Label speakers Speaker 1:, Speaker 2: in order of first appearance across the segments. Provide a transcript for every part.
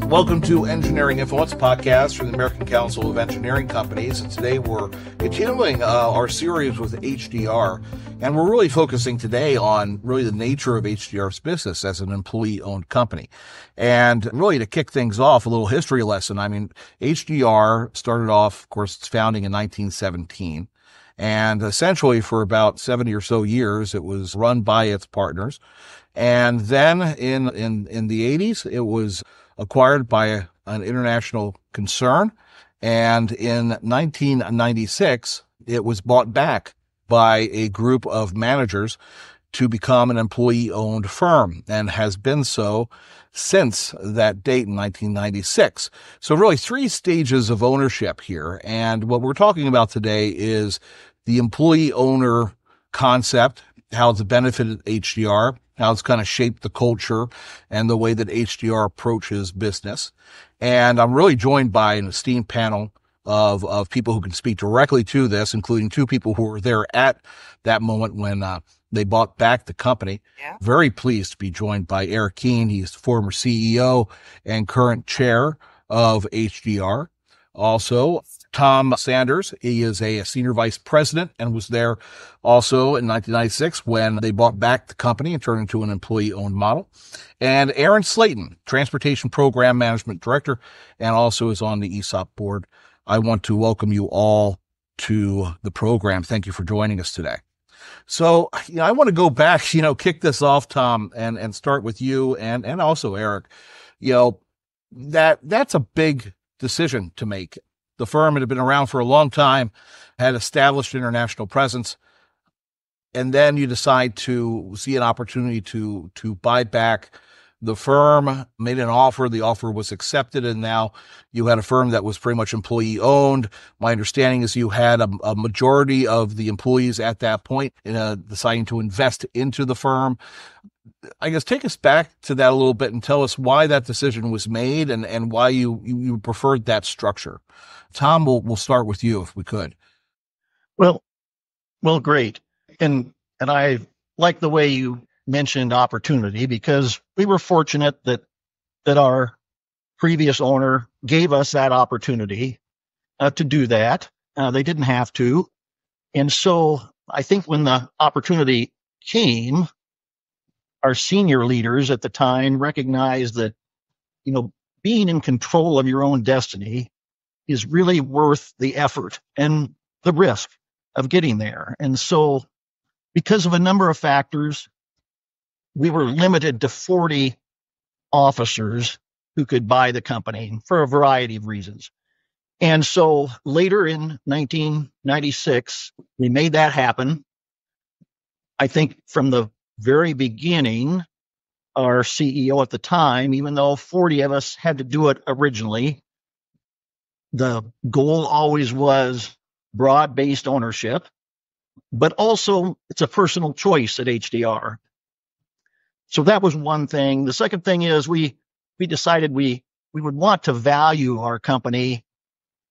Speaker 1: Welcome to Engineering Influence podcast from the American Council of Engineering Companies. And today we're continuing our series with HDR. And we're really focusing today on really the nature of HDR's business as an employee-owned company. And really to kick things off, a little history lesson. I mean, HDR started off, of course, its founding in 1917. And essentially for about 70 or so years, it was run by its partners. And then in the 80s, it was acquired by an international concern. And in 1996, it was bought back by a group of managers to become an employee-owned firm and has been so since that date in 1996. So really 3 stages of ownership here. And what we're talking about today is the employee-owner concept, how it's benefited HDR, how it's kind of shaped the culture and the way that HDR approaches business. And I'm really joined by an esteemed panel of people who can speak directly to this, including 2 people who were there at that moment when they bought back the company. Yeah. Very pleased to be joined by Eric Keene. He's the former CEO and current chair of HDR. Also, Tom Sanders, he is a senior vice president and was there also in 1996 when they bought back the company and turned into an employee-owned model. And Aaron Slayton, transportation program management director, and also is on the ESOP board. I want to welcome you all to the program. Thank you for joining us today. So, I want to go back, kick this off, Tom, and start with you and also Eric. That's a big decision to make. The firm had been around for a long time, had established international presence, and then you decide to see an opportunity to buy back the firm, made an offer, the offer was accepted, and now you had a firm that was pretty much employee-owned. My understanding is you had a majority of the employees at that point deciding to invest into the firm. I guess take us back to that a little bit and tell us why that decision was made and why you preferred that structure. Tom, we'll start with you if we could.
Speaker 2: Well, great. And I like the way you mentioned opportunity because we were fortunate that our previous owner gave us that opportunity to do that. They didn't have to. And so I think when the opportunity came, our senior leaders at the time recognized that, being in control of your own destiny is really worth the effort and the risk of getting there. And so because of a number of factors, we were limited to 40 officers who could buy the company for a variety of reasons. And so later in 1996, we made that happen. I think from the very beginning, our CEO at the time, even though 40 of us had to do it originally, the goal always was broad-based ownership, but also it's a personal choice at HDR. So that was one thing. The second thing is we decided we would want to value our company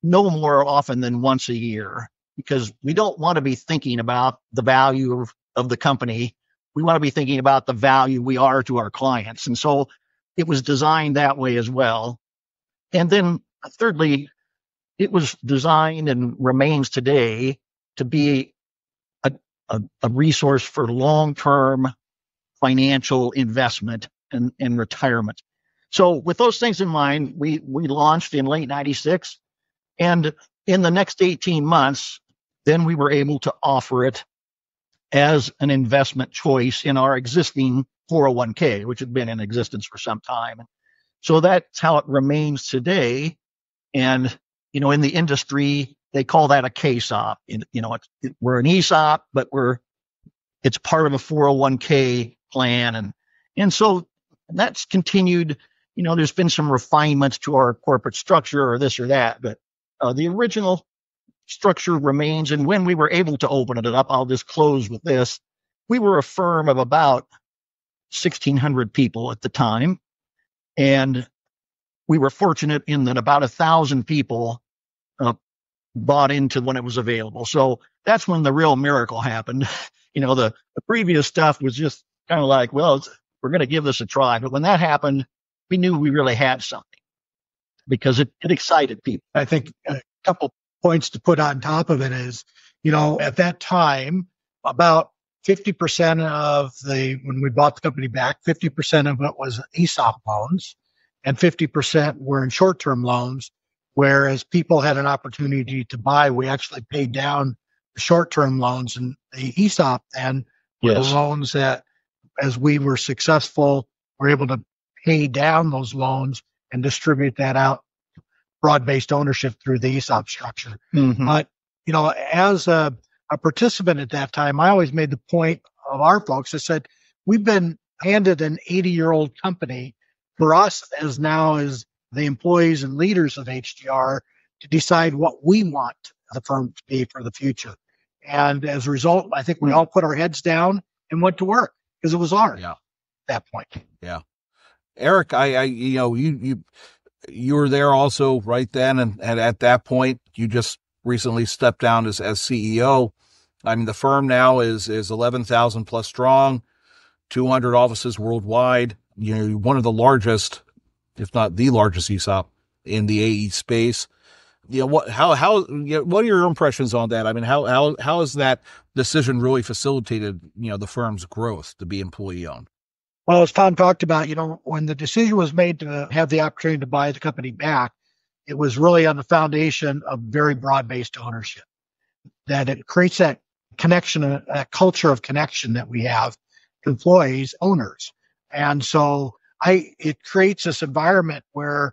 Speaker 2: no more often than once a year because we don't want to be thinking about the value of the company. We want to be thinking about the value we are to our clients. And so it was designed that way as well. And then thirdly, it was designed and remains today to be a resource for long-term financial investment and retirement. So with those things in mind, we launched in late 96. And in the next 18 months, then we were able to offer it as an investment choice in our existing 401k, which had been in existence for some time. So that's how it remains today. And, in the industry, they call that a KSOP. We're an ESOP, but it's part of a 401k plan. And so that's continued. There's been some refinements to our corporate structure or this or that, but the original structure remains. And when we were able to open it up, I'll just close with this. We were a firm of about 1,600 people at the time. And we were fortunate in that about 1,000 people bought into when it was available. So that's when the real miracle happened. The previous stuff was just kind of like, well, we're going to give this a try. But when that happened, we knew we really had something. because it excited people.
Speaker 3: I think a couple points to put on top of it is, at that time, about 50% when we bought the company back, 50% of it was ESOP loans and 50% were in short-term loans. Whereas people had an opportunity to buy, we actually paid down the short-term loans, and the ESOP then were the loans that, as we were successful, were able to pay down those loans and distribute that out, broad-based ownership through the ESOP structure. But, as a participant at that time, I always made the point of our folks. I said, we've been handed an 80-year-old company for us as the employees and leaders of HDR to decide what we want the firm to be for the future. And as a result, I think we all put our heads down and went to work because it was ours at that point.
Speaker 1: Yeah. Eric, you were there also right then. And at that point, you just recently stepped down as CEO. I mean, the firm now is 11,000 plus strong, 200 offices worldwide. One of the largest, if not the largest ESOP in the AE space. What are your impressions on that? I mean, how has that decision really facilitated, the firm's growth to be employee owned?
Speaker 3: Well, as Tom talked about, when the decision was made to have the opportunity to buy the company back, it was really on the foundation of very broad-based ownership, that it creates that connection, a culture of connection that we have, employees, owners. And so it creates this environment where,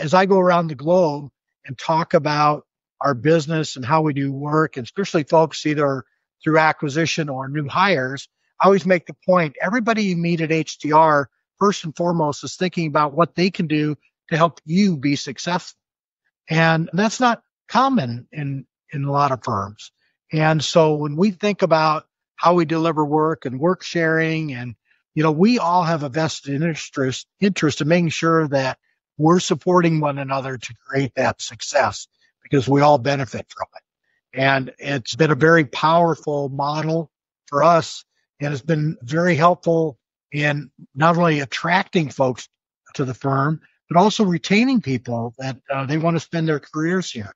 Speaker 3: as I go around the globe and talk about our business and how we do work, and especially folks either through acquisition or new hires, I always make the point, everybody you meet at HDR, first and foremost, is thinking about what they can do to help you be successful. And that's not common in a lot of firms. And so when we think about how we deliver work and work sharing, and, we all have a vested interest in making sure that we're supporting one another to create that success, because we all benefit from it. And it's been a very powerful model for us, and it's been very helpful in not only attracting folks to the firm, but also retaining people that they want to spend their careers here.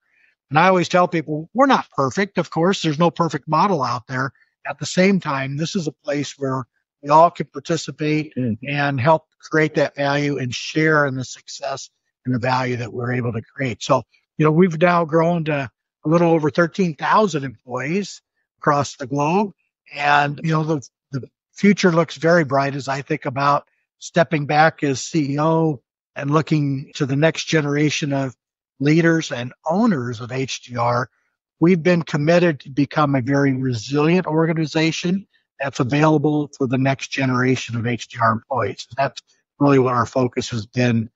Speaker 3: And I always tell people, we're not perfect. Of course, there's no perfect model out there. At the same time, this is a place where we all can participate and help create that value and share in the success and the value that we're able to create. So, we've now grown to a little over 13,000 employees across the globe. And, the future looks very bright as I think about stepping back as CEO and looking to the next generation of leaders and owners of HDR. We've been committed to become a very resilient organization that's available for the next generation of HDR employees. That's really what our focus has been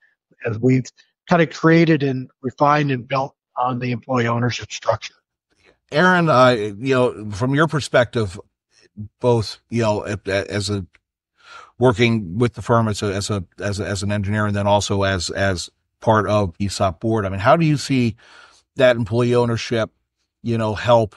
Speaker 3: as we've kind of created and refined and built on the employee ownership structure.
Speaker 1: Aaron, from your perspective, both, as a working with the firm as an engineer, and then also as part of ESOP board, I mean, how do you see that employee ownership, help,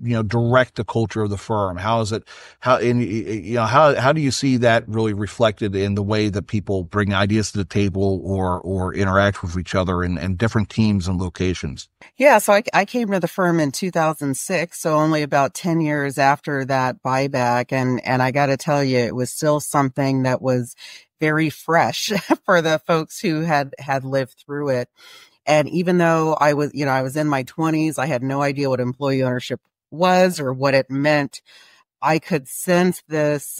Speaker 1: direct the culture of the firm? How do you see that really reflected in the way that people bring ideas to the table or interact with each other in different teams and locations?
Speaker 4: Yeah, so I came to the firm in 2006, so only about 10 years after that buyback. And I got to tell you, it was still something that was very fresh for the folks who had lived through it. And even though I was in my 20s, I had no idea what employee ownership was or what it meant. I could sense this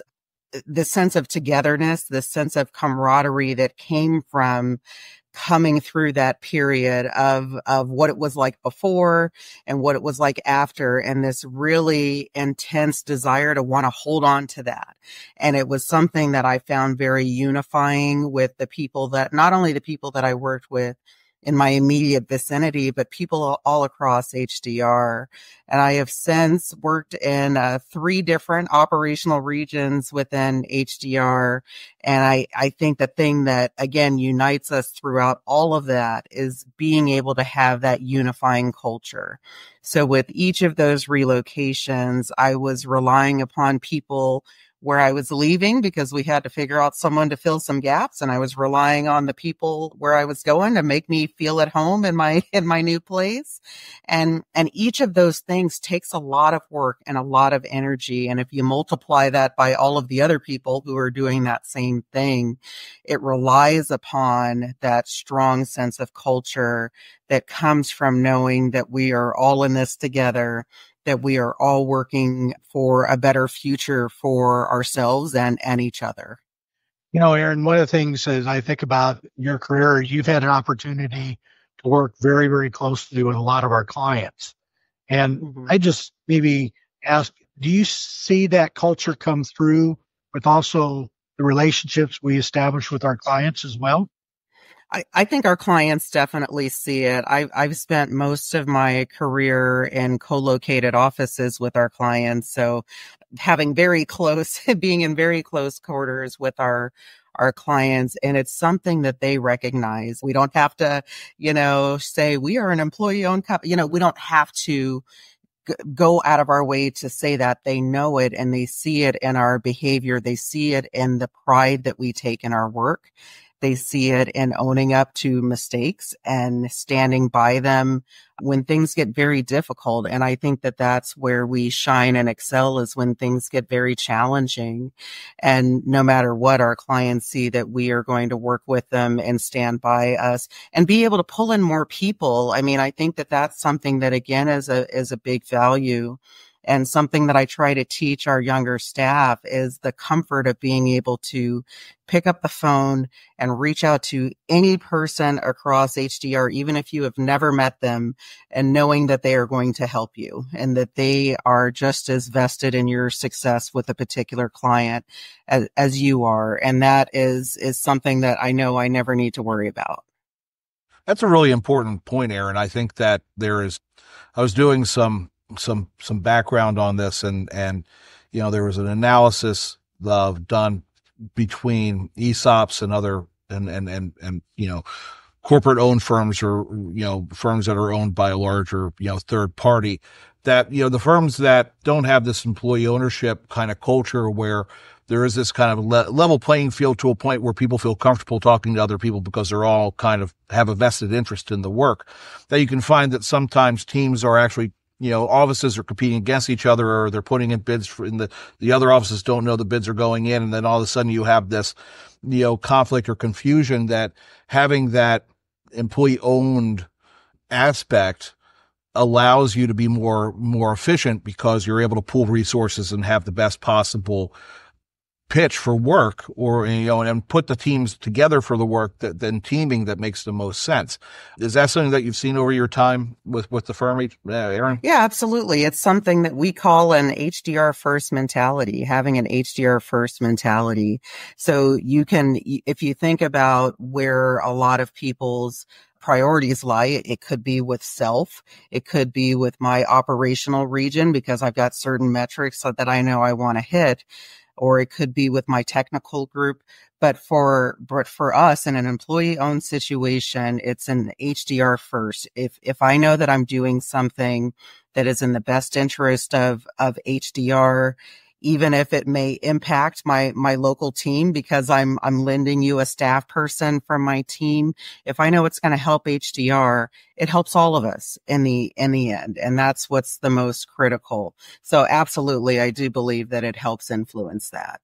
Speaker 4: sense of togetherness, this sense of camaraderie that came from coming through that period of what it was like before and what it was like after, and this really intense desire to want to hold on to that. And it was something that I found very unifying with the people that, not only the people that I worked with in my immediate vicinity, but people all across HDR. And I have since worked in 3 different operational regions within HDR And I think the thing that, again, unites us throughout all of that is being able to have that unifying culture. So with each of those relocations, I was relying upon people where I was leaving because we had to figure out someone to fill some gaps. And I was relying on the people where I was going to make me feel at home in my new place. And each of those things takes a lot of work and a lot of energy. And if you multiply that by all of the other people who are doing that same thing, it relies upon that strong sense of culture that comes from knowing that we are all in this together, that we are all working for a better future for ourselves and each other.
Speaker 3: Aaron, one of the things as I think about your career, you've had an opportunity to work very, very closely with a lot of our clients. And I just maybe ask, do you see that culture come through with also the relationships we establish with our clients as well?
Speaker 4: I think our clients definitely see it. I've spent most of my career in co-located offices with our clients. So being in very close quarters with our clients. And it's something that they recognize. We don't have to, say we are an employee owned company. We don't have to go out of our way to say that. They know it and they see it in our behavior. They see it in the pride that we take in our work. They see it in owning up to mistakes and standing by them when things get very difficult. And I think that that's where we shine and excel, is when things get very challenging. And no matter what, our clients see that we are going to work with them and stand by us and be able to pull in more people. I mean, I think that that's something that, again, is a big value. And something that I try to teach our younger staff is the comfort of being able to pick up the phone and reach out to any person across HDR, even if you have never met them, and knowing that they are going to help you and that they are just as vested in your success with a particular client as you are. And that is something that I know I never need to worry about.
Speaker 1: That's a really important point, Aaron. I think that I was doing some background on this, and there was an analysis done between ESOPs and other and corporate owned firms, or firms that are owned by a larger third party, that the firms that don't have this employee ownership kind of culture, where there is this kind of level playing field to a point where people feel comfortable talking to other people because they're all kind of have a vested interest in the work, that you can find that sometimes teams are actually, offices are competing against each other, or they're putting in bids the other offices don't know the bids are going in. And then all of a sudden you have this, conflict or confusion, that having that employee owned aspect allows you to be more efficient, because you're able to pool resources and have the best possible pitch for work, or and put the teams together for the work then teaming that makes the most sense. Is that something that you've seen over your time with the firm, Aaron?
Speaker 4: Yeah, absolutely. It's something that we call an HDR first mentality, having an HDR first mentality. So if you think about where a lot of people's priorities lie, it could be with self. It could be with my operational region, because I've got certain metrics that I know I want to hit, or it could be with my technical group. But for us in an employee owned situation, it's an HDR first. If I know that I'm doing something that is in the best interest of HDR, even if it may impact my local team, because I'm lending you a staff person from my team, if I know it's going to help HDR, it helps all of us in the end. And that's what's the most critical. So absolutely, I do believe that it helps influence that.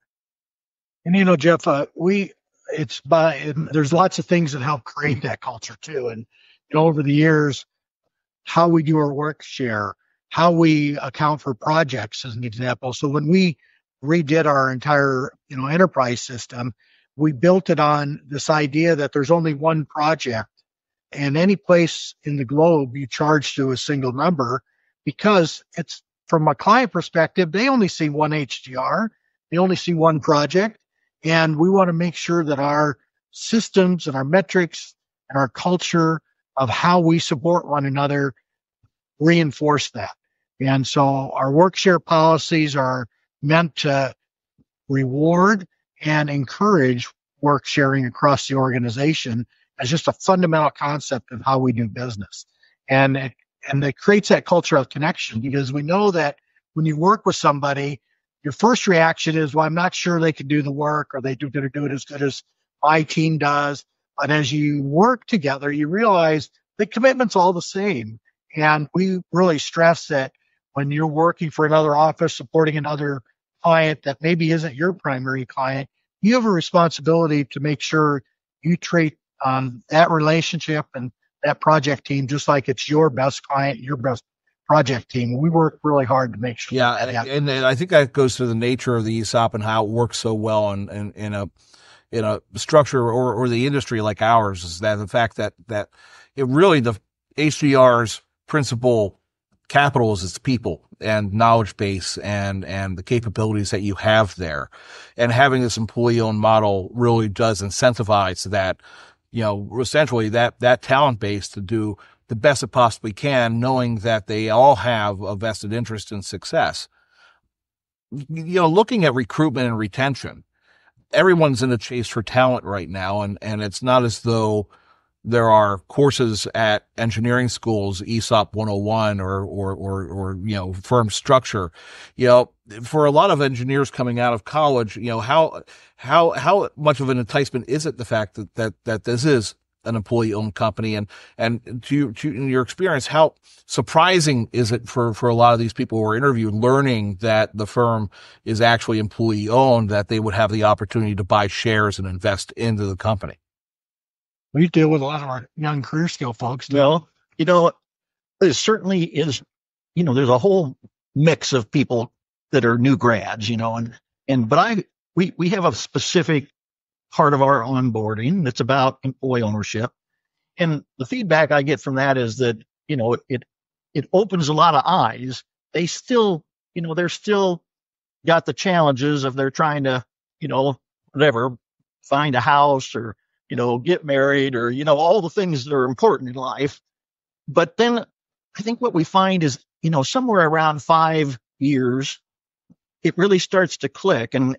Speaker 3: And Jeff, there's lots of things that help create that culture too. And over the years, how we do our work share, how we account for projects, as an example. So when we redid our entire, enterprise system, we built it on this idea that there's only one project, and any place in the globe you charge to a single number, because it's, from a client perspective, they only see one HDR, they only see one project. And we want to make sure that our systems and our metrics and our culture of how we support one another reinforce that. And so our work share policies are meant to reward and encourage work sharing across the organization as just a fundamental concept of how we do business. And it creates that culture of connection, because we know that when you work with somebody, your first reaction is, well, I'm not sure they can do the work, or they're going to do it as good as my team does. But as you work together, you realize the commitment's all the same. And we really stress that when you're working for another office, supporting another client that maybe isn't your primary client, you have a responsibility to make sure you treat that relationship and that project team just like it's your best client, your best project team. We work really hard to make sure.
Speaker 1: Yeah, and I think that goes to the nature of the ESOP and how it works so well in a structure or the industry like ours, is that the fact that it really, the HDR's principal capital is its people and knowledge base and the capabilities that you have there. And having this employee-owned model really does incentivize that, essentially that talent base to do the best it possibly can, knowing that they all have a vested interest in success. Looking at recruitment and retention, everyone's in a chase for talent right now. And it's not as though there are courses at engineering schools, ESOP 101 or firm structure. For a lot of engineers coming out of college, how much of an enticement is it, the fact that this is an employee-owned company, and to in your experience, how surprising is it for a lot of these people who are interviewed, learning that the firm is actually employee-owned, that they would have the opportunity to buy shares and invest into the company?
Speaker 3: We deal with a lot of our young career skill folks.
Speaker 2: Well, there certainly is, there's a whole mix of people that are new grads, but we have a specific part of our onboarding that's about employee ownership. And the feedback I get from that is that, it opens a lot of eyes. They still, they're still got the challenges of they're trying to, find a house or, get married or, all the things that are important in life. But then I think what we find is, somewhere around 5 years, it really starts to click. And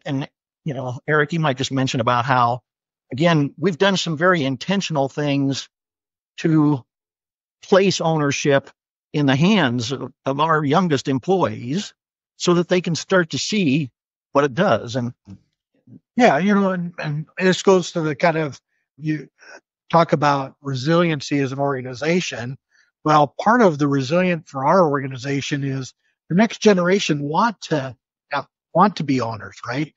Speaker 2: Eric, you might just mention about how, again, we've done some very intentional things to place ownership in the hands of our youngest employees so that they can start to see what it does. And
Speaker 3: yeah, and this goes to the kind of, you talk about resiliency as an organization. Well, part of the resilience for our organization is the next generation want to be owners, right?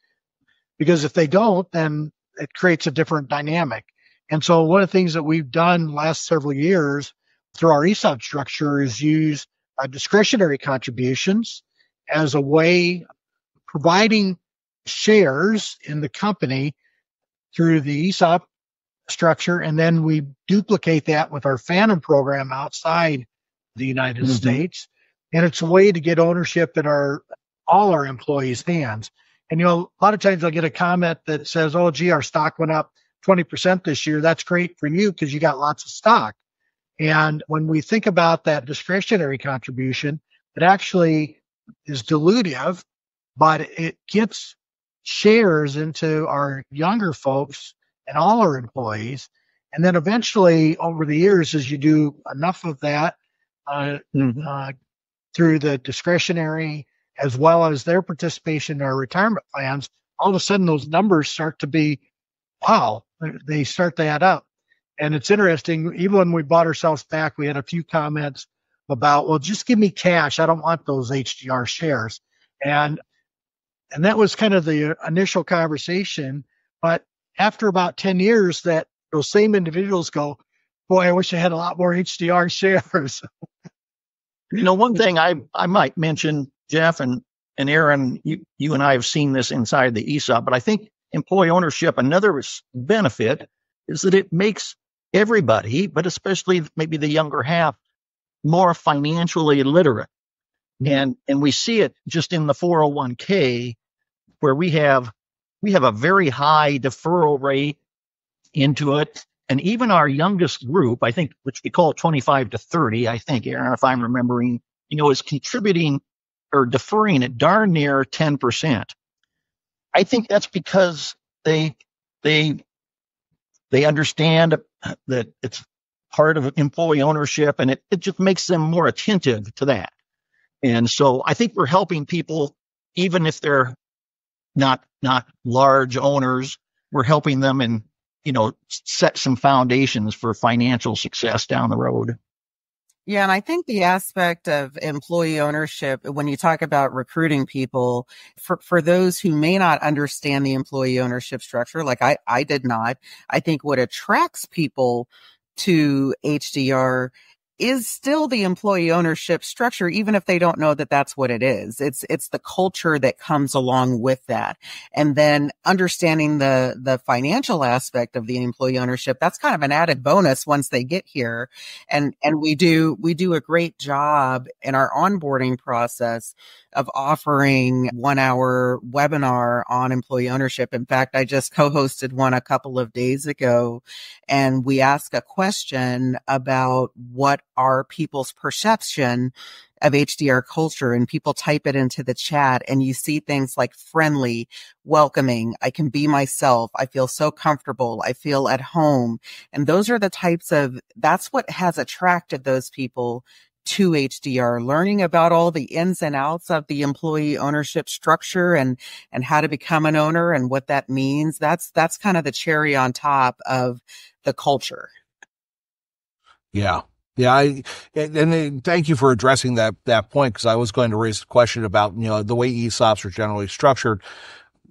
Speaker 3: Because if they don't, then it creates a different dynamic. And so one of the things that we've done last several years through our ESOP structure is use discretionary contributions as a way of providing shares in the company through the ESOP structure. And then we duplicate that with our Phantom program outside the United States. And it's a way to get ownership in all our employees' hands. And, a lot of times I'll get a comment that says, oh, gee, our stock went up 20% this year. That's great for you because you got lots of stock. And when we think about that discretionary contribution, it actually is dilutive, but it gets shares into our younger folks and all our employees. And then eventually over the years, as you do enough of that through the discretionary as well as their participation in our retirement plans, all of a sudden those numbers start to be, wow, they start to add up. And it's interesting, even when we bought ourselves back, we had a few comments about, well, just give me cash. I don't want those HDR shares. And that was kind of the initial conversation. But after about 10 years, that those same individuals go, boy, I wish I had a lot more HDR shares.
Speaker 2: One thing I might mention, Jeff and Aaron, you and I have seen this inside the ESOP, but I think employee ownership, another benefit is that it makes everybody, but especially maybe the younger half, more financially literate. And we see it just in the 401k, where we have a very high deferral rate into it. And even our youngest group, I think, which we call 25 to 30, I think, Aaron, if I'm remembering, is contributing or deferring at darn near 10%. I think that's because they they they understand that it's part of employee ownership, and it just makes them more attentive to that. And so I think we're helping people, even if they're not large owners, we're helping them and, set some foundations for financial success down the road.
Speaker 4: Yeah, and I think the aspect of employee ownership, when you talk about recruiting people, for those who may not understand the employee ownership structure, like I did not, I think what attracts people to HDR is still the employee ownership structure, even if they don't know that that's what it is. It's the culture that comes along with that. And then understanding the financial aspect of the employee ownership, that's kind of an added bonus once they get here. And we do a great job in our onboarding process of offering 1-hour webinar on employee ownership. In fact, I just co-hosted one a couple of days ago, and we ask a question about what are people's perception of HDR culture, and people type it into the chat, and you see things like friendly, welcoming, I can be myself, I feel so comfortable, I feel at home. And those are the that's what has attracted those people to HDR, learning about all the ins and outs of the employee ownership structure and how to become an owner and what that means. That's kind of the cherry on top of the culture.
Speaker 1: Yeah. Yeah. And thank you for addressing that point, because I was going to raise a question about, the way ESOPs are generally structured.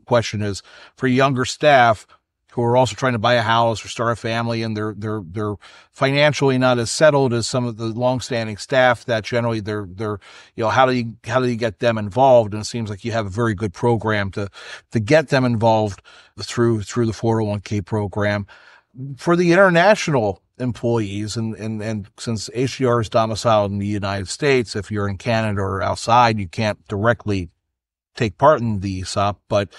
Speaker 1: Question is, for younger staff who are also trying to buy a house or start a family, and they're financially not as settled as some of the longstanding staff, that generally they're how do you get them involved? And it seems like you have a very good program to get them involved through the 401k program. For the international employees, and since HDR is domiciled in the United States, if you're in Canada or outside, you can't directly take part in the ESOP, but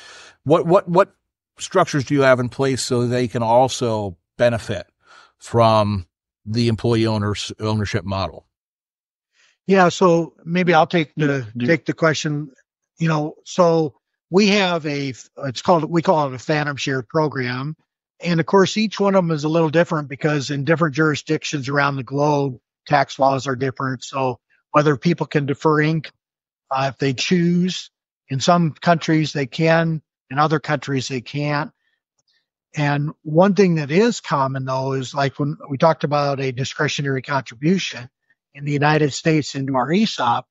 Speaker 1: what structures do you have in place so they can also benefit from the employee ownership model?
Speaker 3: Yeah, so maybe I'll take the question. So we have we call it a phantom share program. And of course, each one of them is a little different, because in different jurisdictions around the globe, tax laws are different. So whether people can defer income if they choose, in some countries they can, in other countries they can't. And one thing that is common, though, is like when we talked about a discretionary contribution in the United States into our ESOP,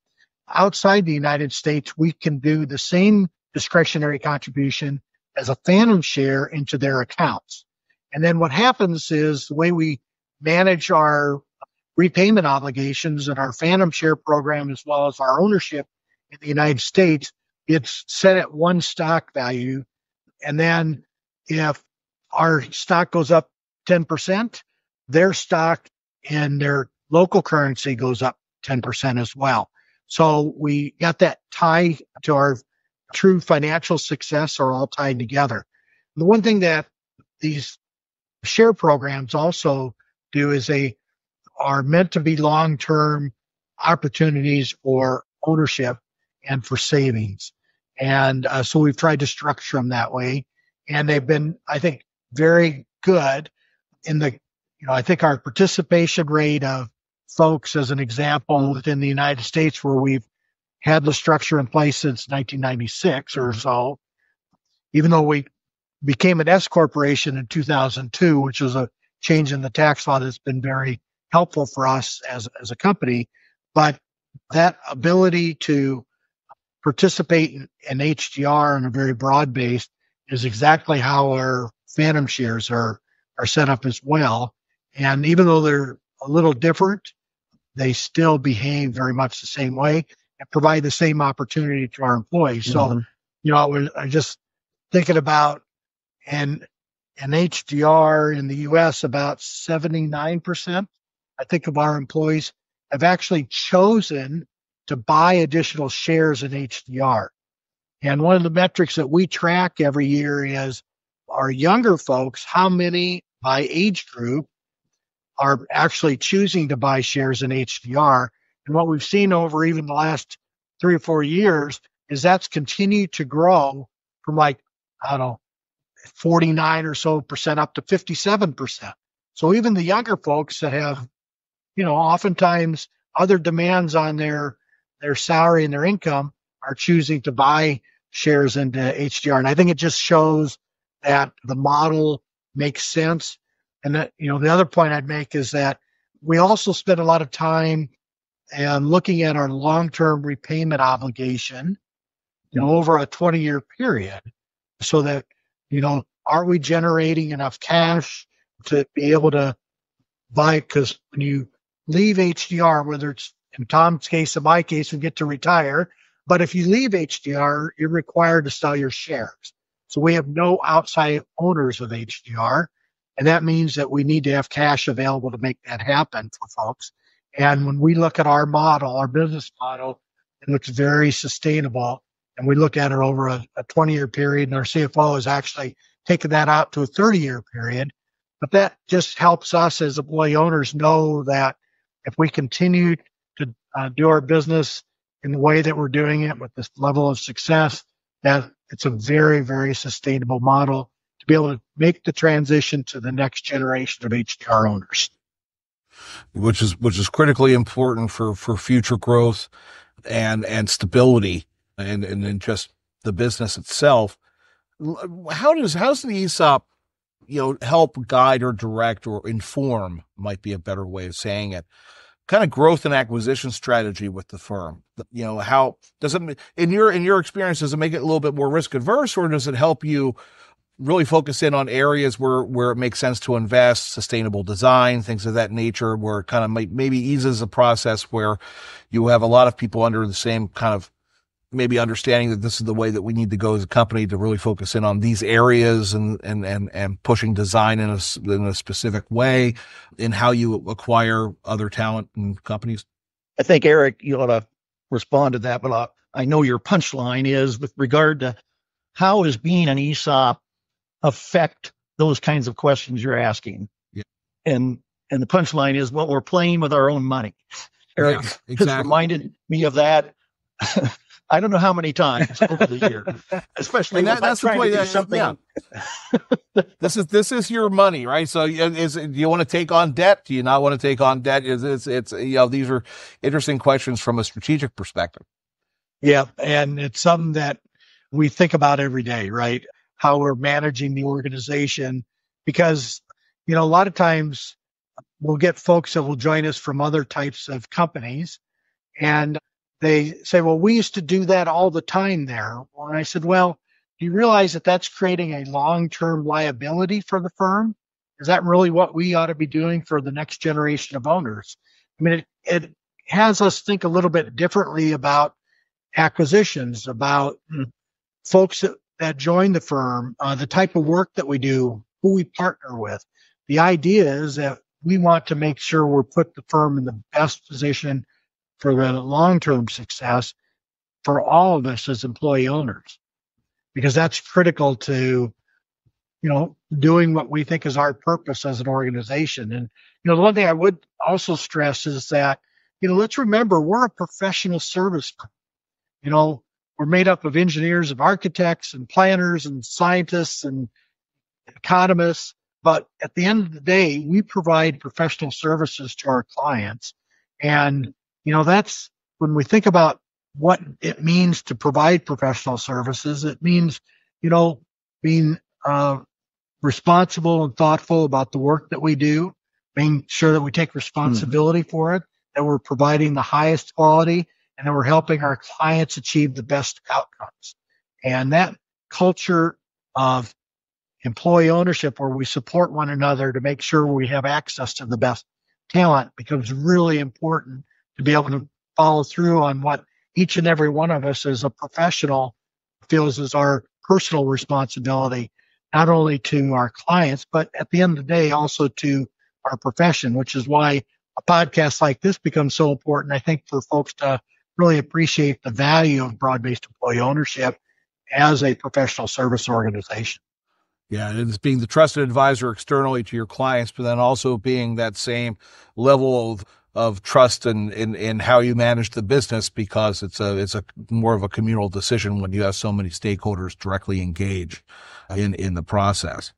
Speaker 3: outside the United States, we can do the same discretionary contribution as a phantom share into their accounts. And then what happens is, the way we manage our repayment obligations and our phantom share program, as well as our ownership in the United States, it's set at one stock value. And then if our stock goes up 10%, their stock in their local currency goes up 10% as well. So we got that tie to our true financial success, are all tied together. The one thing that these share programs also do is they are meant to be long-term opportunities for ownership and for savings. And so we've tried to structure them that way. And they've been, I think, very good in I think our participation rate of folks, as an example, within the United States, where we've had the structure in place since 1996 or so, even though we became an S corporation in 2002, which was a change in the tax law that's been very helpful for us as a company. But that ability to participate in HDR on a very broad base is exactly how our phantom shares are set up as well. And even though they're a little different, they still behave very much the same way and provide the same opportunity to our employees. So, I'm just thinking about an HDR in the U.S., about 79%, I think, of our employees have actually chosen to buy additional shares in HDR. And one of the metrics that we track every year is our younger folks, how many by age group are actually choosing to buy shares in HDR. And what we've seen over even the last 3 or 4 years is that's continued to grow from 7 49 or so percent up to 57%. So even the younger folks that have, oftentimes other demands on their salary and their income are choosing to buy shares into HDR. And I think it just shows that the model makes sense. And that, the other point I'd make is that we also spend a lot of time and looking at our long-term repayment obligation, over a 20-year period, so that, are we generating enough cash to be able to buy? Because when you leave HDR, whether it's in Tom's case, in my case, we get to retire. But if you leave HDR, you're required to sell your shares. So we have no outside owners of HDR. And that means that we need to have cash available to make that happen for folks. And when we look at our model, our business model, it looks very sustainable. And we look at it over a 20-year period. And our CFO has actually taken that out to a 30-year period. But that just helps us as employee owners know that if we continue to do our business in the way that we're doing it with this level of success, that it's a very, very sustainable model to be able to make the transition to the next generation of HDR owners.
Speaker 1: Which is critically important for future growth and stability and just the business itself. How's the ESOP, help guide or direct or inform, might be a better way of saying it, kind of growth and acquisition strategy with the firm? How does it, in your experience, does it make it a little bit more risk adverse, or does it help you really focus in on areas where it makes sense to invest, sustainable design, things of that nature, where it kind of maybe eases a process where you have a lot of people under the same kind of maybe understanding that this is the way that we need to go as a company to really focus in on these areas and pushing design in a specific way in how you acquire other talent and companies?
Speaker 2: I think, Eric, you ought to respond to that, but I know your punchline is with regard to how is being an ESOP affect those kinds of questions you're asking.
Speaker 1: Yeah.
Speaker 2: And the punchline is, well, we're playing with our own money. Eric has reminded me of that. I don't know how many times over the year, especially when that's the point. Something.
Speaker 1: Yeah. This is your money, right? So do you want to take on debt? Do you not want to take on debt? These are interesting questions from a strategic perspective.
Speaker 3: Yeah. And it's something that we think about every day, right? How we're managing the organization, because, a lot of times we'll get folks that will join us from other types of companies, and they say, well, we used to do that all the time there. And I said, well, do you realize that that's creating a long-term liability for the firm? Is that really what we ought to be doing for the next generation of owners? I mean, it has us think a little bit differently about acquisitions, about folks that join the firm, the type of work that we do, who we partner with. The idea is that we want to make sure we're put the firm in the best position for the long-term success for all of us as employee owners, because that's critical to, doing what we think is our purpose as an organization. And, the one thing I would also stress is that, let's remember we're a professional service firm. We're made up of engineers, of architects and planners and scientists and economists. But at the end of the day, we provide professional services to our clients. And, that's when we think about what it means to provide professional services. It means, being responsible and thoughtful about the work that we do, making sure that we take responsibility for it, that we're providing the highest quality, and that we're helping our clients achieve the best outcomes. And that culture of employee ownership, where we support one another to make sure we have access to the best talent, becomes really important to be able to follow through on what each and every one of us as a professional feels is our personal responsibility, not only to our clients, but at the end of the day, also to our profession, which is why a podcast like this becomes so important, I think, for folks to really appreciate the value of broad-based employee ownership as a professional service organization.
Speaker 1: Yeah, and it's being the trusted advisor externally to your clients, but then also being that same level of trust in how you manage the business, because it's a more of a communal decision when you have so many stakeholders directly engaged. in the process.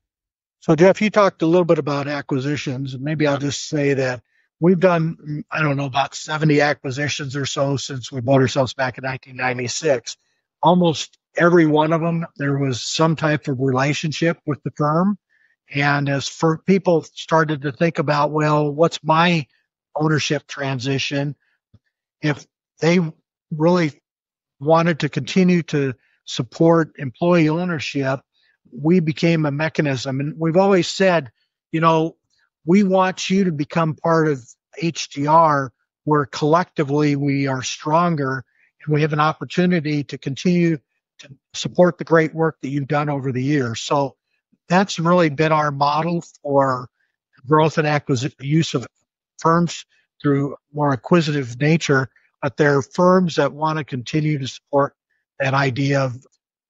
Speaker 3: So, Jeff, you talked a little bit about acquisitions. Maybe I'll just say that we've done, I don't know, about 70 acquisitions or so since we bought ourselves back in 1996. Almost every one of them, there was some type of relationship with the firm. And as for people started to think about, well, what's my ownership transition? If they really wanted to continue to support employee ownership, we became a mechanism. And we've always said, we want you to become part of HDR, where collectively we are stronger and we have an opportunity to continue to support the great work that you've done over the years. So that's really been our model for growth and acquisition, use of firms through more acquisitive nature. But there are firms that want to continue to support that idea of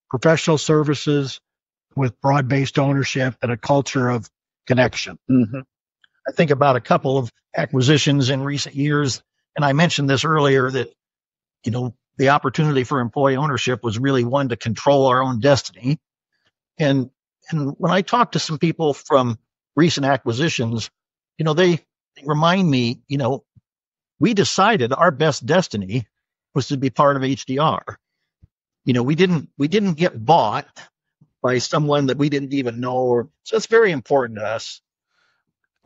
Speaker 3: professional services with broad-based ownership and a culture of connection.
Speaker 2: Mm-hmm. I think about a couple of acquisitions in recent years, and I mentioned this earlier that, the opportunity for employee ownership was really one to control our own destiny. And when I talk to some people from recent acquisitions, they remind me, we decided our best destiny was to be part of HDR. We didn't get bought by someone that we didn't even know. So it's very important to us.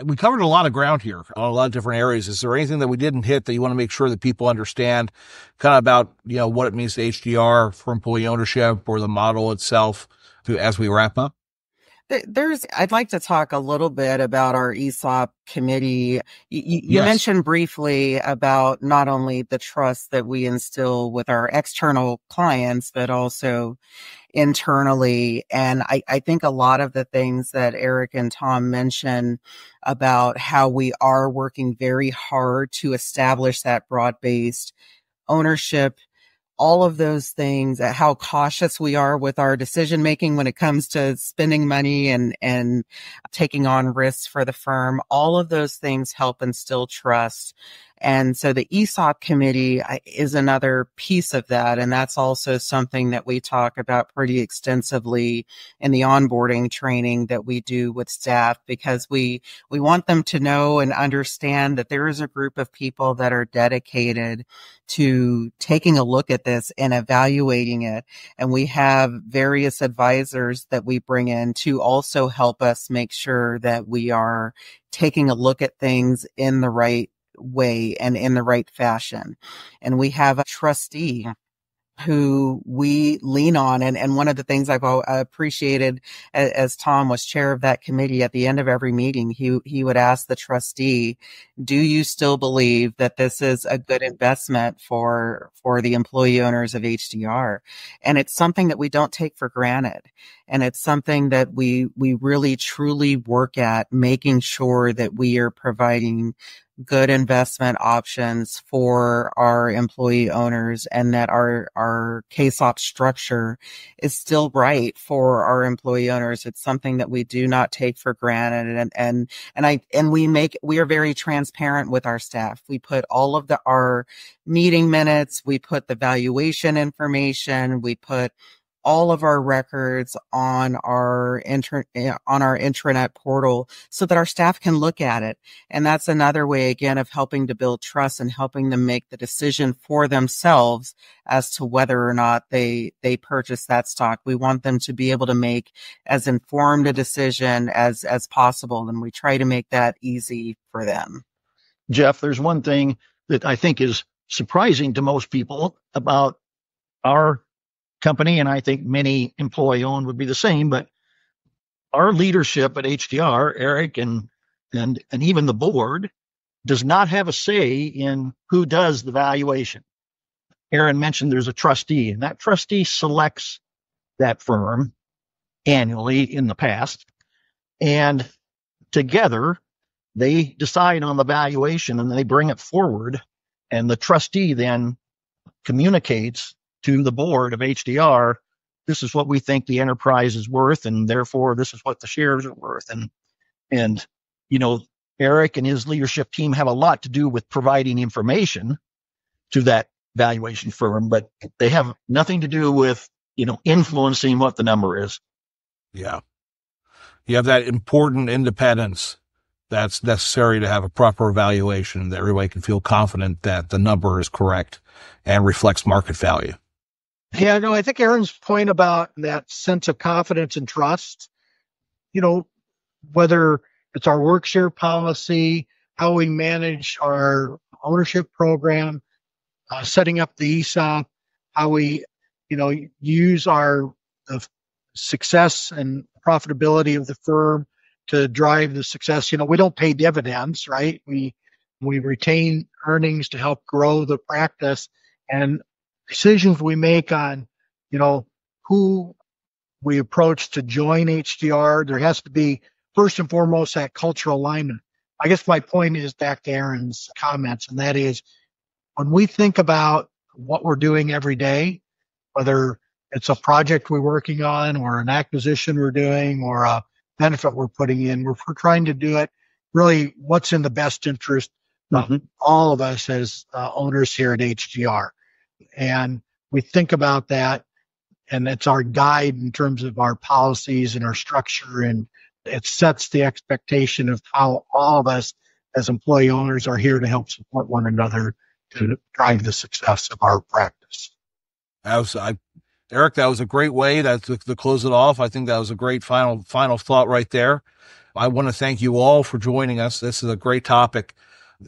Speaker 1: We covered a lot of ground here on a lot of different areas. Is there anything that we didn't hit that you want to make sure that people understand kind of about, what it means to HDR for employee ownership or the model itself as we wrap up?
Speaker 4: I'd like to talk a little bit about our ESOP committee. You
Speaker 1: Yes.
Speaker 4: mentioned briefly about not only the trust that we instill with our external clients, but also internally. And I think a lot of the things that Eric and Tom mentioned about how we are working very hard to establish that broad-based ownership, all of those things, how cautious we are with our decision making when it comes to spending money and taking on risks for the firm. All of those things help instill trust. And so the ESOP committee is another piece of that. And that's also something that we talk about pretty extensively in the onboarding training that we do with staff, because we want them to know and understand that there is a group of people that are dedicated to taking a look at this and evaluating it. And we have various advisors that we bring in to also help us make sure that we are taking a look at things in the right way and in the right fashion. And we have a trustee who we lean on. And one of the things I've appreciated as Tom was chair of that committee, at the end of every meeting, he would ask the trustee, do you still believe that this is a good investment for the employee owners of HDR? And it's something that we don't take for granted. And it's something that we really truly work at, making sure that we are providing good investment options for our employee owners, and that our KSOP structure is still right for our employee owners. It's something that we do not take for granted. And we are very transparent with our staff. We put all of our meeting minutes, we put the valuation information, we put all of our records on our intranet portal so that our staff can look at it. And that's another way, again, of helping to build trust and helping them make the decision for themselves as to whether or not they purchase that stock. We want them to be able to make as informed a decision as possible. And we try to make that easy for them.
Speaker 2: Jeff, there's one thing that I think is surprising to most people about our company, and I think many employee owned would be the same, but our leadership at HDR, Eric and even the board, does not have a say in who does the valuation. Aaron mentioned there's a trustee, and that trustee selects that firm annually in the past, and together they decide on the valuation and they bring it forward, and the trustee then communicates to the board of HDR, this is what we think the enterprise is worth, and therefore this is what the shares are worth. And Eric and his leadership team have a lot to do with providing information to that valuation firm, but they have nothing to do with influencing what the number is.
Speaker 1: Yeah. You have that important independence that's necessary to have a proper evaluation, that everybody can feel confident that the number is correct and reflects market value.
Speaker 3: Yeah, no, I think Aaron's point about that sense of confidence and trust, whether it's our work share policy, how we manage our ownership program, setting up the ESOP, how we, use the success and profitability of the firm to drive the success. We don't pay dividends, right? We retain earnings to help grow the practice, and decisions we make on, who we approach to join HDR. There has to be, first and foremost, that cultural alignment. I guess my point is back to Aaron's comments, and that is when we think about what we're doing every day, whether it's a project we're working on or an acquisition we're doing or a benefit we're putting in, we're trying to do it really what's in the best interest of all of us as owners here at HDR. And we think about that, and it's our guide in terms of our policies and our structure, and it sets the expectation of how all of us as employee owners are here to help support one another to drive the success of our practice.
Speaker 1: Eric, that was a great way to close it off. I think that was a great final thought right there. I want to thank you all for joining us. This is a great topic,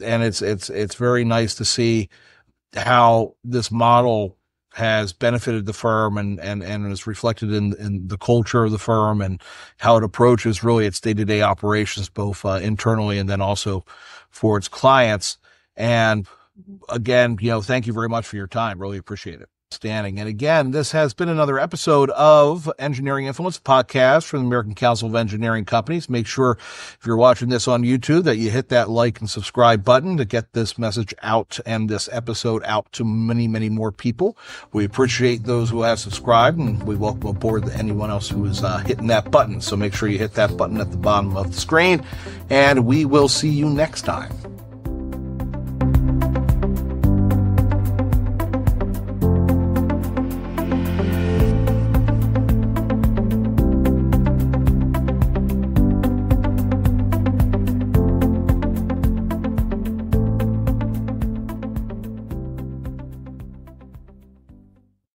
Speaker 1: and it's very nice to see how this model has benefited the firm and is reflected in the culture of the firm and how it approaches really its day-to-day operations, both internally and then also for its clients. And again, thank you very much for your time. Really appreciate it. Standing. And again, this has been another episode of Engineering Influence podcast from the American Council of Engineering Companies. Make sure if you're watching this on YouTube that you hit that like and subscribe button to get this message out and this episode out to many, many more people. We appreciate those who have subscribed, and we welcome aboard anyone else who is hitting that button. So make sure you hit that button at the bottom of the screen, and we will see you next time.